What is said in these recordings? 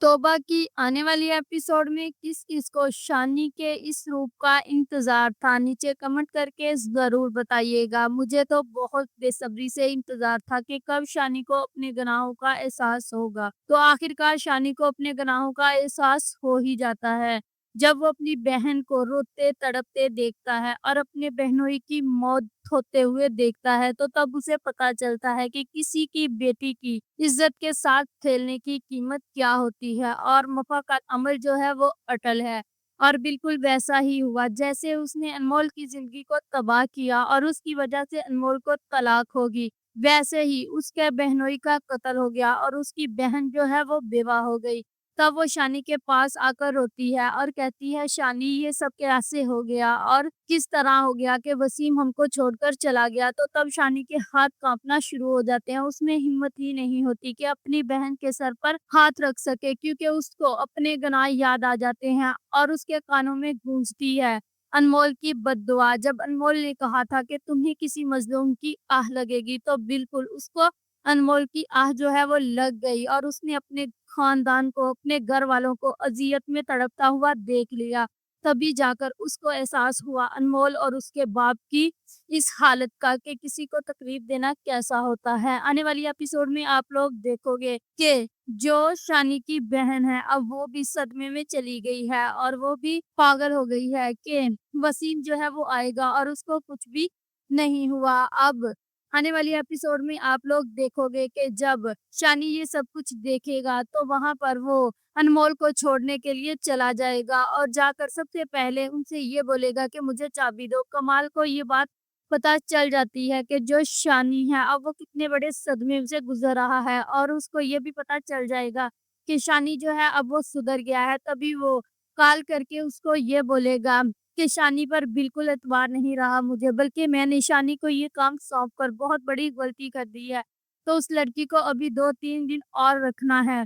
तौबा की आने वाली एपिसोड में किस को शानी के इस रूप का इंतजार था? नीचे कमेंट करके ज़रूर बताइएगा। मुझे तो बहुत बेसब्री से इंतजार था कि कब शानी को अपने गुनाहों का एहसास होगा। तो आखिरकार शानी को अपने गुनाहों का एहसास हो ही जाता है, जब वो अपनी बहन को रोते तड़पते देखता है और अपने बहनोई की मौत होते हुए देखता है, तो तब उसे पता चलता है कि किसी की बेटी की इज्जत के साथ खेलने की कीमत क्या होती है और मुफ़ाक़त अमल जो है वो अटल है। और बिल्कुल वैसा ही हुआ जैसे उसने अनमोल की ज़िंदगी को तबाह किया और उसकी वजह से अनमोल को तलाक होगी, वैसे ही उसके बहनोई का कत्ल हो गया और उसकी बहन जो है वो बेवा हो गई। तब वो शानी के पास आकर रोती है और कहती है, शानी ये सब कैसे हो गया और किस तरह हो गया कि वसीम हमको छोड़कर चला गया। तो तब शानी के हाथ कांपना शुरू हो जाते हैं, उसमें हिम्मत ही नहीं होती कि अपनी बहन के सर पर हाथ रख सके, क्योंकि उसको अपने गुनाह याद आ जाते हैं और उसके कानों में गूंजती है अनमोल की बद्दुआ। जब अनमोल ने कहा था कि तुम्हें किसी मजलूम की आह लगेगी, तो बिल्कुल उसको अनमोल की आह जो है वो लग गई और उसने अपने खानदान को, अपने घर वालों को अज़ियत में तड़पता हुआ देख लिया। तभी जाकर उसको एहसास हुआ अनमोल और उसके बाप की इस हालत का कि किसी को तकलीफ देना कैसा होता है। आने वाली एपिसोड में आप लोग देखोगे कि जो शानी की बहन है, अब वो भी सदमे में चली गई है और वो भी पागल हो गई है कि वसीम जो है वो आएगा और उसको कुछ भी नहीं हुआ। अब आने वाली एपिसोड में आप लोग देखोगे कि जब शानी ये सब कुछ देखेगा, तो वहां पर वो अनमोल को छोड़ने के लिए चला जाएगा और जाकर सबसे पहले उनसे ये बोलेगा कि मुझे चाबी दो। कमाल को ये बात पता चल जाती है कि जो शानी है अब वो कितने बड़े सदमे से गुजर रहा है और उसको ये भी पता चल जाएगा कि शानी जो है अब वो सुधर गया है। तभी वो कॉल करके उसको ये बोलेगा कि शानी पर बिल्कुल एतबार नहीं रहा मुझे, बल्कि मैंने शानी को ये काम सौंप कर बहुत बड़ी गलती कर दी है। तो उस लड़की को अभी 2-3 दिन और रखना है।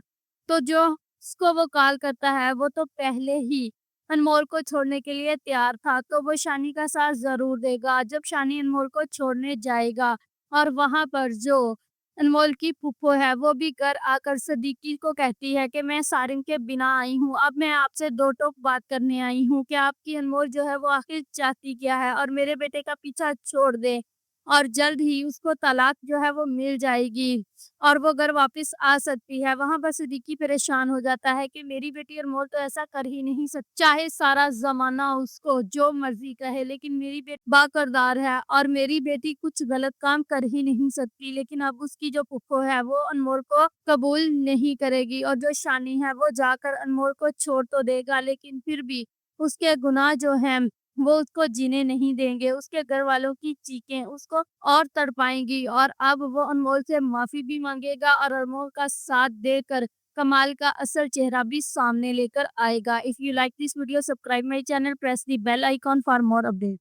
तो जो उसको वो कॉल करता है, वो तो पहले ही अनमोल को छोड़ने के लिए तैयार था, तो वो शानी का साथ ज़रूर देगा। जब शानी अनमोल को छोड़ने जाएगा और वहाँ पर जो अनमोल की फूफो है, वो भी घर आकर सदीकी को कहती है कि मैं सारिन के बिना आई हूँ। अब मैं आपसे दो टोक बात करने आई हूँ कि आपकी अनमोल जो है वो आखिर चाहती क्या है और मेरे बेटे का पीछा छोड़ दे और जल्द ही उसको तलाक जो है वो मिल जाएगी और वो घर वापस आ सकती है। वहाँ पर सिद्दीकी परेशान हो जाता है कि मेरी बेटी अनमोल तो ऐसा कर ही नहीं सकती, चाहे सारा ज़माना उसको जो मर्ज़ी कहे, लेकिन मेरी बेटी बाकिरदार है और मेरी बेटी कुछ गलत काम कर ही नहीं सकती। लेकिन अब उसकी जो फूफो है वो अनमोल को कबूल नहीं करेगी और जो शानी है वो जाकर अनमोल को छोड़ तो देगा, लेकिन फिर भी उसके गुनाह जो हैं वो उसको जीने नहीं देंगे। उसके घर वालों की चीखें उसको और तड़पाएँगी और अब वो अनमोल से माफ़ी भी माँगेगा और अनमोल का साथ देकर कमाल का असल चेहरा भी सामने लेकर आएगा। If you like this video, subscribe my channel, press the bell icon for more update.